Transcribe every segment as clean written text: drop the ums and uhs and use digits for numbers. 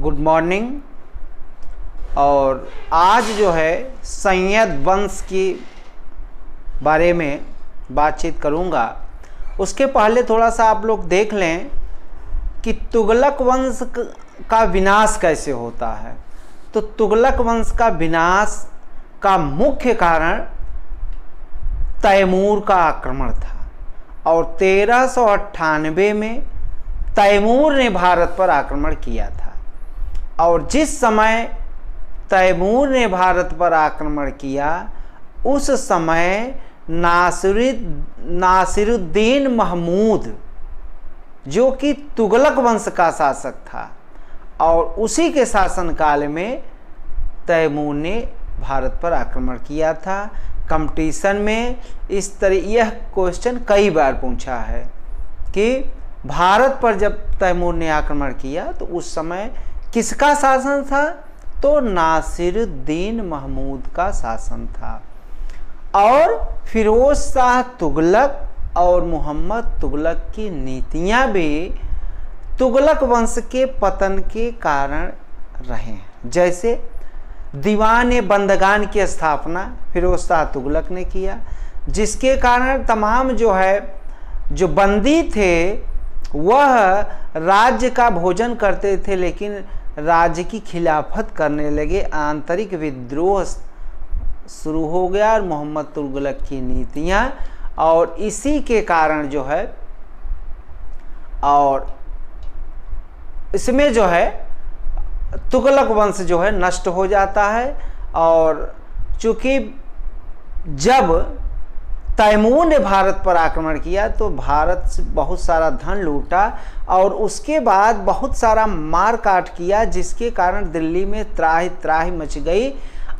Good morning. और आज जो है सैयद वंश के बारे में बातचीत करूंगा। उसके पहले थोड़ा सा आप लोग देख लें कि तुगलक वंश का विनाश कैसे होता है। तो तुगलक वंश का विनाश का मुख्य कारण तैमूर का आक्रमण था और 1398 में तैमूर ने भारत पर आक्रमण किया था। और जिस समय तैमूर ने भारत पर आक्रमण किया उस समय नासिरुद्दीन महमूद जो कि तुगलक वंश का शासक था और उसी के शासनकाल में तैमूर ने भारत पर आक्रमण किया था। कंपटीशन में इस तरह यह क्वेश्चन कई बार पूछा है कि भारत पर जब तैमूर ने आक्रमण किया तो उस समय किसका शासन था, तो नासिरुद्दीन महमूद का शासन था। और फिरोज शाह तुगलक और मोहम्मद तुगलक की नीतियां भी तुगलक वंश के पतन के कारण रहे। जैसे दीवान बंदगान की स्थापना फिरोज शाह तुगलक ने किया, जिसके कारण तमाम जो बंदी थे वह राज्य का भोजन करते थे लेकिन राज्य की खिलाफत करने लगे। आंतरिक विद्रोह शुरू हो गया और मोहम्मद तुगलक की नीतियां, और इसी के कारण जो है और इसमें जो है तुगलक वंश जो है नष्ट हो जाता है। और चूंकि जब तैमूर ने भारत पर आक्रमण किया तो भारत से बहुत सारा धन लूटा और उसके बाद बहुत सारा मार काट किया, जिसके कारण दिल्ली में त्राही त्राही मच गई,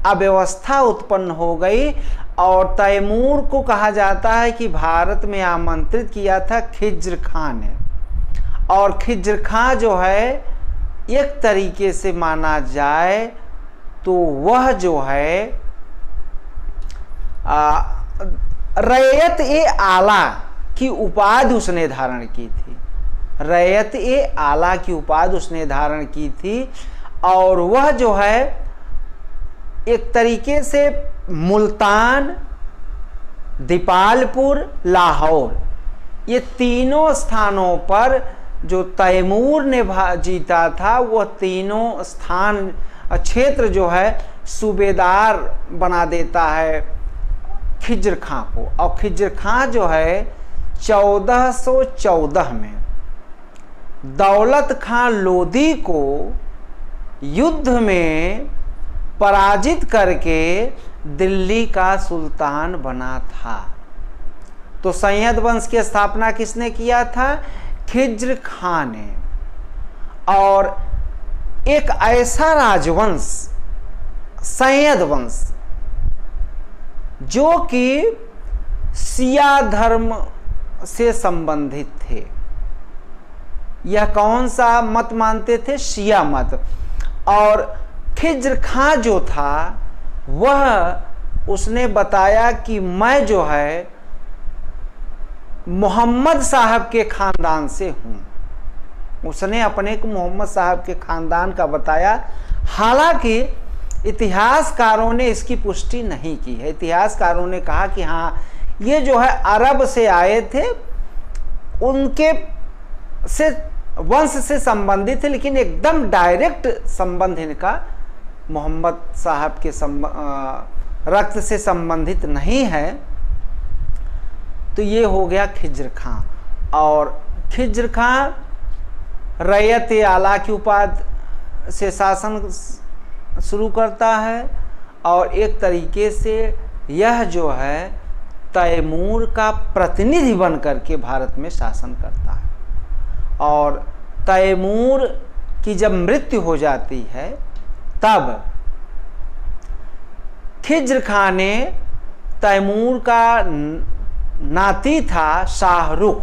अव्यवस्था उत्पन्न हो गई। और तैमूर को कहा जाता है कि भारत में आमंत्रित किया था खिज्र खां ने। और खिज्र खां जो है एक तरीके से माना जाए तो वह जो है रैयत ए आला की उपाधि उसने धारण की थी। रैयत ए आला की उपाधि उसने धारण की थी। और वह जो है एक तरीके से मुल्तान, दीपालपुर, लाहौर, ये तीनों स्थानों पर जो तैमूर ने जीता था वह तीनों स्थान क्षेत्र जो है सूबेदार बना देता है खिज्र खां को। और खिज्र खां जो है 1414 में दौलत खां लोदी को युद्ध में पराजित करके दिल्ली का सुल्तान बना था। तो सैयद वंश की स्थापना किसने किया था? खिज्र खां ने। और एक ऐसा राजवंश सैयद वंश जो कि शिया धर्म से संबंधित थे। यह कौन सा मत मानते थे? शिया मत। और खिज्र खां जो था वह उसने बताया कि मैं जो है मोहम्मद साहब के खानदान से हूँ। उसने अपने को मोहम्मद साहब के खानदान का बताया। हालांकि इतिहासकारों ने इसकी पुष्टि नहीं की है। इतिहासकारों ने कहा कि हाँ ये जो है अरब से आए थे, उनके से वंश से संबंधित थे, लेकिन एकदम डायरेक्ट संबंध इनका मोहम्मद साहब के रक्त से संबंधित नहीं है। तो ये हो गया खिज्र खां। और खिज्र खां रैयत आला की उपाधि से शासन शुरू करता है और एक तरीके से यह जो है तैमूर का प्रतिनिधि बन करके भारत में शासन करता है। और तैमूर की जब मृत्यु हो जाती है तब खिज्र खां ने तैमूर का नाती था शाहरुख,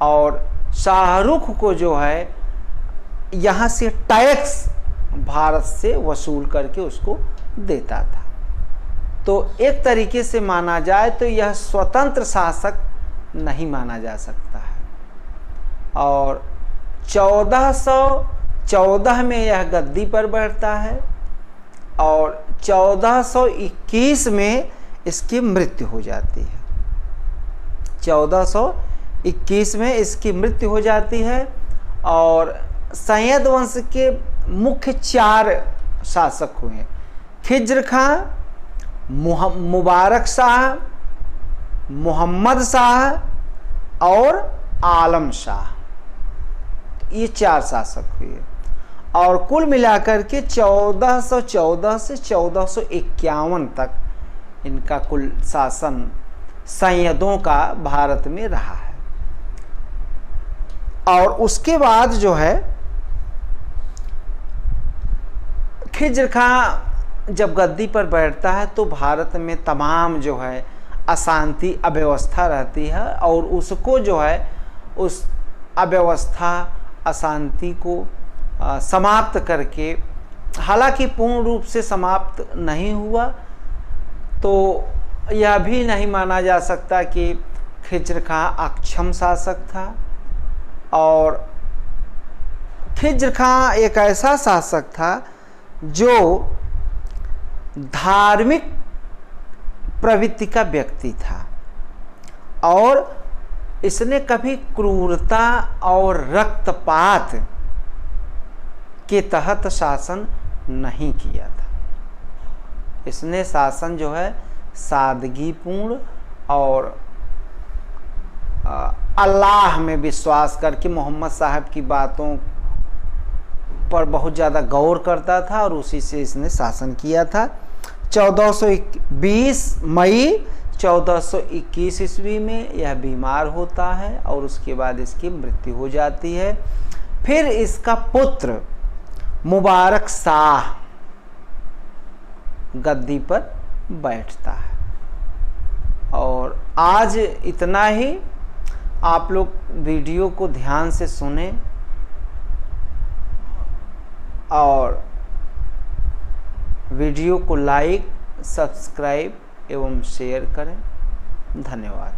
और शाहरुख को जो है यहाँ से टैक्स भारत से वसूल करके उसको देता था। तो एक तरीके से माना जाए तो यह स्वतंत्र शासक नहीं माना जा सकता है। और 14 में यह गद्दी पर बैठता है और 1421 में इसकी मृत्यु हो जाती है। 1421 में इसकी मृत्यु हो जाती है। और सैयद वंश के मुख्य 4 शासक हुए, खिज्र खां, मुबारक शाह, मोहम्मद शाह और आलम शाह। ये 4 शासक हुए और कुल मिलाकर के 1414 से 1451 तक इनका कुल शासन सैयदों का भारत में रहा है। और उसके बाद जो है खिज्र खां जब गद्दी पर बैठता है तो भारत में तमाम जो है अशांति अव्यवस्था रहती है और उसको जो है उस अव्यवस्था अशांति को समाप्त करके, हालांकि पूर्ण रूप से समाप्त नहीं हुआ, तो यह भी नहीं माना जा सकता कि खिज्र खां अक्षम शासक था। और खिज्र खां एक ऐसा शासक था जो धार्मिक प्रवृत्ति का व्यक्ति था और इसने कभी क्रूरता और रक्तपात के तहत शासन नहीं किया था। इसने शासन जो है सादगीपूर्ण और अल्लाह में विश्वास करके मोहम्मद साहब की बातों पर बहुत ज़्यादा गौर करता था और उसी से इसने शासन किया था। 1420 मई 1421 ईस्वी में यह बीमार होता है और उसके बाद इसकी मृत्यु हो जाती है। फिर इसका पुत्र मुबारक शाह गद्दी पर बैठता है। और आज इतना ही। आप लोग वीडियो को ध्यान से सुने और वीडियो को लाइक, सब्सक्राइब एवं शेयर करें। धन्यवाद।